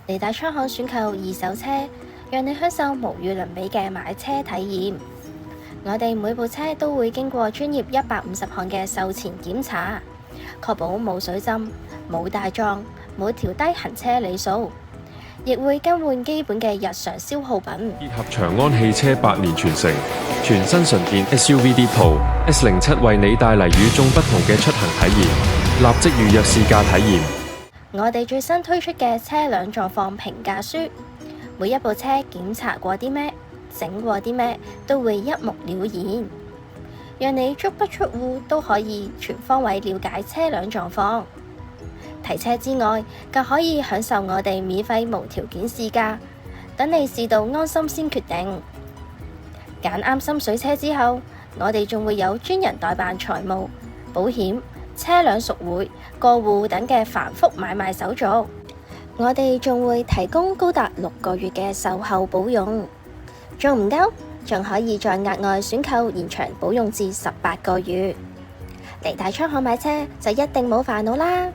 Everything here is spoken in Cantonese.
利大倉行選購二手車，讓你享受無與倫比嘅買車體驗。我哋每部車都會經過專業150項嘅售前檢查，確保冇水浸、冇大撞、冇調低行車里數，亦會更換基本嘅日常消耗品。結合長安汽車百年傳承，全新純電 SUV D 途 S07為你帶嚟與眾不同嘅出行體驗，立即預約試駕體驗。我哋最新推出嘅車輛狀況評價書，每一部車檢查過啲咩、整過啲咩，都會一目了然，讓你足不出戶都可以全方位了解車輛狀況。提車之外，更可以享受我哋免費無條件試駕，等你試到安心先決定。揀啱心水車之後，我哋仲會有專人代辦財務、保險、車輛贖回、過戶等嘅繁複買賣手續。我哋仲會提供高達6個月嘅售後保用，仲唔夠？仲可以再額外選購延長保用至18個月。嚟大倉行買車就一定冇煩惱啦！